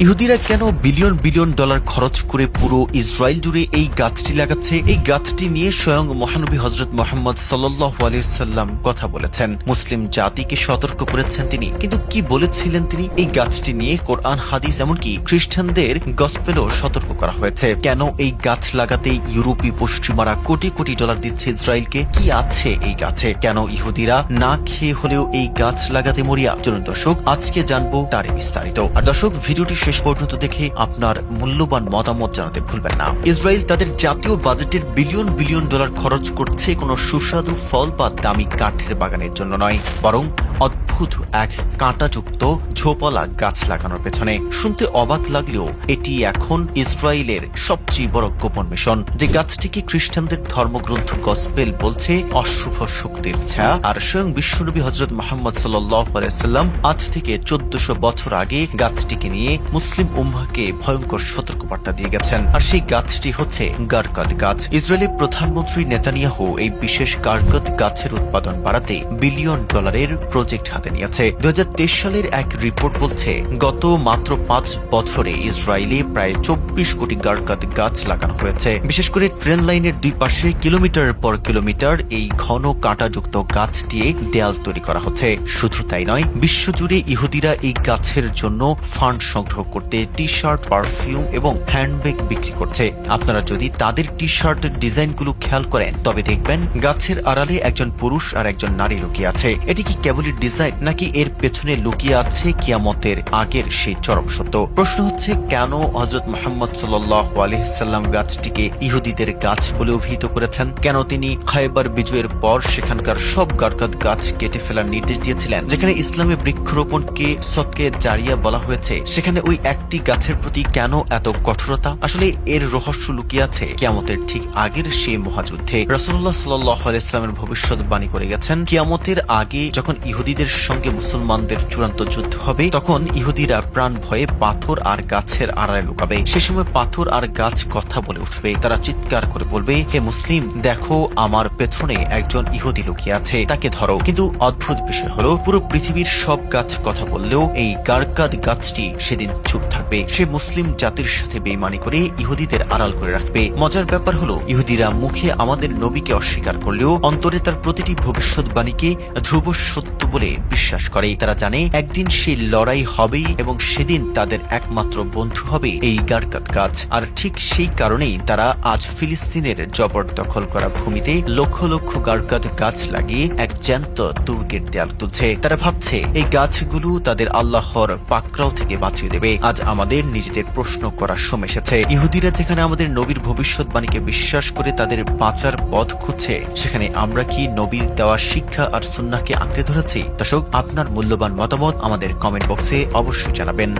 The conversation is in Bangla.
ইহুদিরা কেন বিলিয়ন বিলিয়ন ডলার খরচ করে পুরো ইসরায়েল জুড়ে এই গাছটি লাগাচ্ছে? এই গাছটি নিয়ে স্বয়ং মহানবী হযরত মুহাম্মদ সাল্লাল্লাহু আলাইহি সাল্লাম কথা বলেছেন, মুসলিম জাতিকে সতর্ক করেছেন তিনি। কিন্তু কি বলেছিলেন তিনি? এই গাছটি নিয়ে কোরআন, হাদিস, এমনকি খ্রিস্টানদের গসপেলও সতর্ক করা হয়েছে। কেন এই গাছ লাগাতে ইউরোপী পশ্চিমারা কোটি কোটি ডলার দিচ্ছে ইসরায়েলকে? কি আছে এই গাছে? কেন ইহুদিরা না খেয়ে হলেও এই গাছ লাগাতে মরিয়া? চলুন দর্শক, আজকে জানবো তারই বিস্তারিত। আর দর্শক, ভিডিওটি শেষ পর্যন্ত দেখে আপনার মূল্যবান মতামত জানাতে ভুলবেন না। ইসরায়েল তাদের জাতীয় বাজেটের বিলিয়ন বিলিয়ন ডলার খরচ করছে কোনো সুস্বাদু ফল বা দামি কাঠের বাগানের জন্য নয়, বরং অদ্ভুত এক কাঁটাযুক্ত ঝোপালা গাছ লাগানোর পেছনে। শুনতে অবাক লাগলেও এটি এখন ইসরায়েলের সবচেয়ে বড় গোপন মিশন। যে গাছটিকে খ্রিস্টানদের ধর্মগ্রন্থ গসপেল বলছে অশুভ শক্তির ছায়া, আর স্বয়ং বিশ্বনবী হযরত মুহাম্মদ সাল্লাল্লাহু আলাইহি সাল্লাম আজ থেকে 1400 বছর আগে গাছটিকে নিয়ে মুসলিম উম্মাহকে ভয়ঙ্কর সতর্কবার্তা দিয়ে গেছেন। আর সেই গাছটি হচ্ছে গারকাদ গাছ। ইসরায়েলের প্রধানমন্ত্রী নেতানিয়াহু এই বিশেষ গারকাদ গাছের উৎপাদন বাড়াতে বিলিয়ন ডলারের প্রজেক্ট হাতে নিয়েছে। 2023 সালের এক রিপোর্ট বলছে, গত মাত্র 5 বছরে ইসরায়েলে প্রায় 24 কোটি গারকাদ গাছ লাগানো হয়েছে। বিশেষ করে ট্রেন লাইনের দুই পাশে কিলোমিটার পর কিলোমিটার এই ঘন কাঁটাযুক্ত গাছ দিয়ে দেয়াল তৈরি করা হচ্ছে। শুধু তাই নয়, বিশ্বজুড়ে ইহুদিরা এই গাছের জন্য ফান্ড সংগ্রহ করতে টি শার্ট, পারফিউম এবং হ্যান্ডব্যাগ বিক্রি করছে। আপনারা যদি তাদের টি শার্টের ডিজাইনগুলো খেয়াল করেন, তবে দেখবেন গাছের আড়ালে একজন পুরুষ আর একজন নারী লুকিয়ে আছে। এটি কি কেবলই ডিজাইন, নাকি এর পেছনে লুকিয়ে আছে কিয়ামতের আগের সেই চরম সত্য? প্রশ্ন হচ্ছে, কেন হযরত মুহাম্মদ সাল্লাল্লাহু আলাইহি সাল্লাম গাছটিকে ইহুদিদের গাছ বলে অভিহিত করেছেন? কেন তিনি খায়বার বিজয়ের পর সেখানকার সব গারকাদ গাছ কেটে ফেলার নির্দেশ দিয়েছিলেন? যেখানে ইসলামে বৃক্ষরোপণকে সদকে জারিয়া বলা হয়েছে, সেখানে ওই একটি গাছের প্রতি কেন এত কঠোরতা? আসলে এর রহস্য লুকিয়ে আছে কিয়ামতের ঠিক আগের সেই মহাযুদ্ধে। রাসূলুল্লাহ সাল্লাল্লাহু আলাইহি ওয়াসাল্লামের ভবিষ্যদ্বাণী করে গেছেন, কিয়ামতের আগে যখন ইহুদিদের সঙ্গে মুসলমানদের চূড়ান্ত যুদ্ধ হবে, তখন ইহুদিরা প্রাণ ভয়ে পাথর আর গাছের আড়ালে লুকাবে। সে সময় পাথর আর গাছ কথা বলে উঠবে। তারা চিৎকার করে বলবে, হে মুসলিম, দেখো আমার পেছনে একজন ইহুদি লুকিয়ে আছে, তাকে ধরো। কিন্তু অদ্ভুত বিষয় হলো, পুরো পৃথিবীর সব গাছ কথা বললেও এই গারকাদ গাছটি সেদিন চুপ থাকবে। সে মুসলিম জাতির সাথে বেঈমানি করে ইহুদিদের আড়াল করে রাখবে। মজার ব্যাপার হলো, ইহুদিরা মুখে আমাদের নবীকে অস্বীকার করলেও অন্তরে তার প্রতিটি ভবিষ্যৎবাণীকে ধ্রুব সত্য বলে বিশ্বাস করে। তারা জানে একদিন সেই লড়াই হবেই, এবং সেদিন তাদের একমাত্র বন্ধু হবে এই গারকাদ গাছ। আর ঠিক সেই কারণেই তারা আজ ফিলিস্তিনের জবরদখল করা ভূমিতে লক্ষ লক্ষ গারকাদ গাছ লাগিয়ে এক জ্যান্ত দুর্গের দেয়াল তুলছে। তারা ভাবছে এই গাছগুলো তাদের আল্লাহর পাকড়াও থেকে বাঁচিয়ে দেবে। আজ আমাদের নিজেদের প্রশ্ন করার সময় এসেছে, ইহুদিরা যেখানে আমাদের নবীর ভবিষ্যৎবাণীকে বিশ্বাস করে তাদের বাঁচার পথ খুঁজছে, সেখানে আমরা কি নবীর দেওয়া শিক্ষা আর সুন্নাহকে আঁকড়ে ধরেছি? দর্শক, আপনার মূল্যবান মতামত আমাদের কমেন্ট বক্সে অবশ্যই জানাবেন।